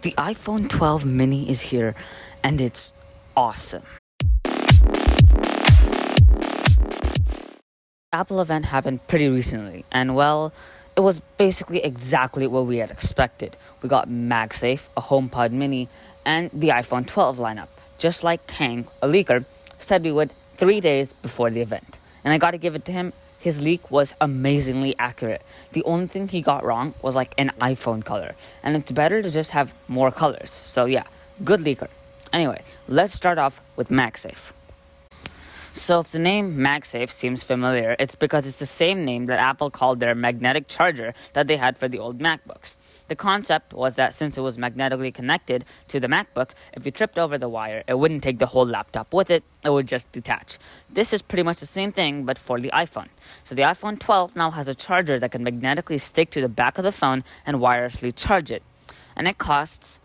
The iPhone 12 mini is here, and it's awesome. Apple event happened pretty recently, and well, it was basically exactly what we had expected. We got MagSafe, a HomePod Mini, and the iPhone 12 lineup, just like Kang, a leaker, said we would 3 days before the event. And I gotta give it to him, his leak was amazingly accurate. The only thing he got wrong was like an iPhone color, and it's better to just have more colors. So yeah, good leaker. Anyway, let's start off with MagSafe. So if the name MagSafe seems familiar, it's because it's the same name that Apple called their magnetic charger that they had for the old MacBooks. The concept was that since it was magnetically connected to the MacBook, if you tripped over the wire, it wouldn't take the whole laptop with it, it would just detach. This is pretty much the same thing, but for the iPhone. So the iPhone 12 now has a charger that can magnetically stick to the back of the phone and wirelessly charge it. And it costs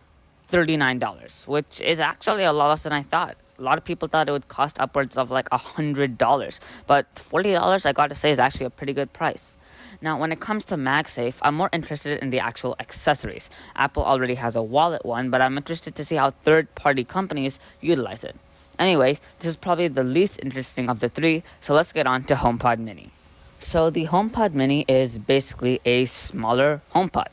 $39, which is actually a lot less than I thought. A lot of people thought it would cost upwards of like $100, but $40, I gotta say, is actually a pretty good price. Now, when it comes to MagSafe, I'm more interested in the actual accessories. Apple already has a wallet one, but I'm interested to see how third-party companies utilize it. Anyway, this is probably the least interesting of the three, so let's get on to HomePod Mini. So the HomePod Mini is basically a smaller HomePod.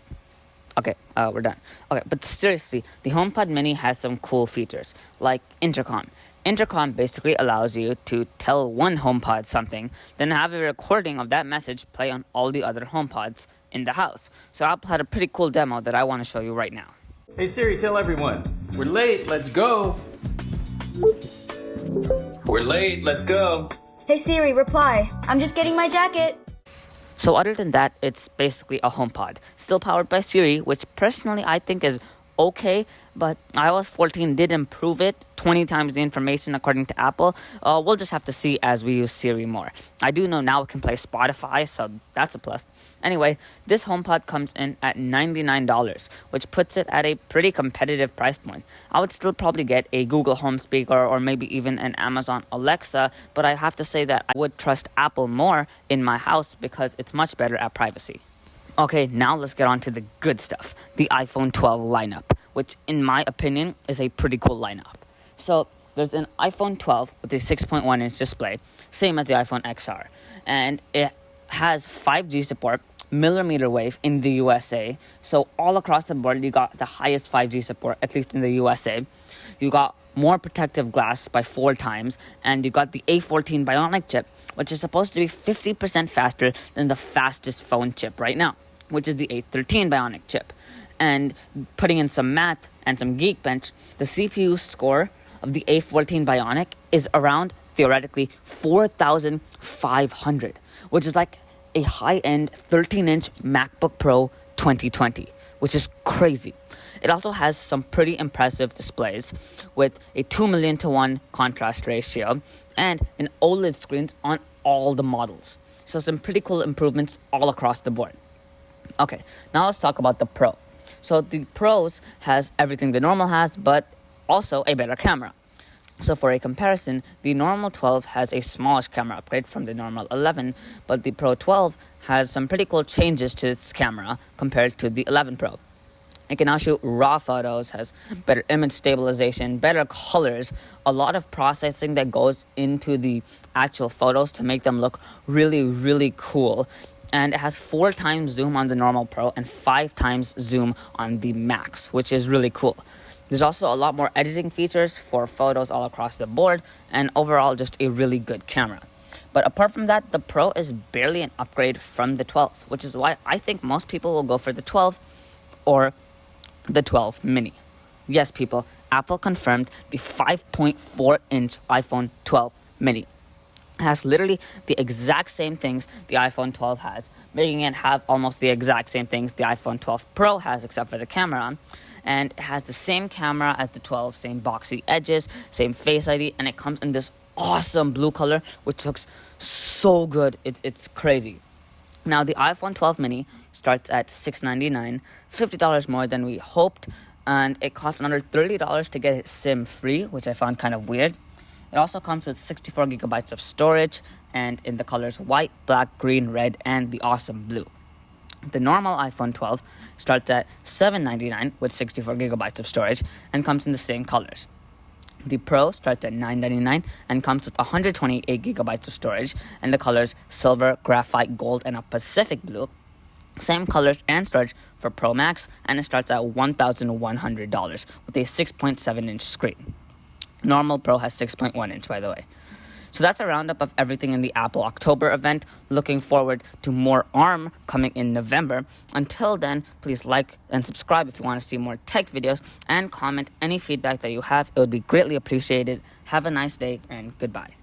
Okay, we're done. Okay, but seriously, the HomePod Mini has some cool features, like Intercom. Intercom basically allows you to tell one HomePod something, then have a recording of that message play on all the other HomePods in the house. So Apple had a pretty cool demo that I want to show you right now. Hey Siri, tell everyone, we're late, let's go. We're late, let's go. Hey Siri, reply. I'm just getting my jacket. So other than that, it's basically a HomePod, still powered by Siri, which personally I think is okay, but iOS 14 did improve it 20 times the information according to Apple. We'll just have to see as we use Siri more. I do know now it can play Spotify, so that's a plus. Anyway, this HomePod comes in at $99, which puts it at a pretty competitive price point. I would still probably get a Google Home speaker or maybe even an Amazon Alexa, but I have to say that I would trust Apple more in my house because it's much better at privacy. Okay, now let's get on to the good stuff, the iPhone 12 lineup, which in my opinion is a pretty cool lineup. So there's an iPhone 12 with a 6.1-inch display, same as the iPhone XR, and it has 5G support, millimeter wave in the USA, so all across the board you got the highest 5G support, at least in the USA. You got more protective glass by 4 times, and you got the A14 Bionic chip, which is supposed to be 50% faster than the fastest phone chip right now, which is the A13 Bionic chip. And putting in some math and some Geekbench, the CPU score of the A14 Bionic is around, theoretically, 4,500, which is like a high-end 13-inch MacBook Pro 2020, which is crazy. It also has some pretty impressive displays with a 2 million to 1 contrast ratio and an OLED screens on all the models. So some pretty cool improvements all across the board. Okay, now let's talk about the Pro. So the Pros has everything the normal has, but also a better camera. So for a comparison, the normal 12 has a smallish camera upgrade from the normal 11, but the Pro 12 has some pretty cool changes to its camera compared to the 11 Pro. It can now shoot raw photos, has better image stabilization, better colors, a lot of processing that goes into the actual photos to make them look really, really cool. And it has 4 times zoom on the normal Pro and 5 times zoom on the Max, which is really cool. There's also a lot more editing features for photos all across the board, and overall just a really good camera. But apart from that, the Pro is barely an upgrade from the 12, which is why I think most people will go for the 12 or the 12 mini. Yes, people, Apple confirmed the 5.4-inch iPhone 12 mini. It has literally the exact same things the iPhone 12 has, making it have almost the exact same things the iPhone 12 Pro has except for the camera. And it has the same camera as the 12, same boxy edges, same Face ID, and it comes in this awesome blue color, which looks so good. It's crazy. Now, the iPhone 12 mini starts at $699, $50 more than we hoped, and it costs another $30 to get it SIM-free, which I found kind of weird. It also comes with 64 gigabytes of storage, and in the colors white, black, green, red, and the awesome blue. The normal iPhone 12 starts at $799 with 64 gigabytes of storage and comes in the same colors. The Pro starts at $999 and comes with 128 gigabytes of storage and the colors silver, graphite, gold, and a Pacific blue. Same colors and storage for Pro Max, and it starts at $1,100 with a 6.7-inch screen. Normal Pro has 6.1 inch, by the way. So that's a roundup of everything in the Apple October event. Looking forward to more ARM coming in November. Until then, please like and subscribe if you want to see more tech videos, and comment any feedback that you have. It would be greatly appreciated. Have a nice day and goodbye.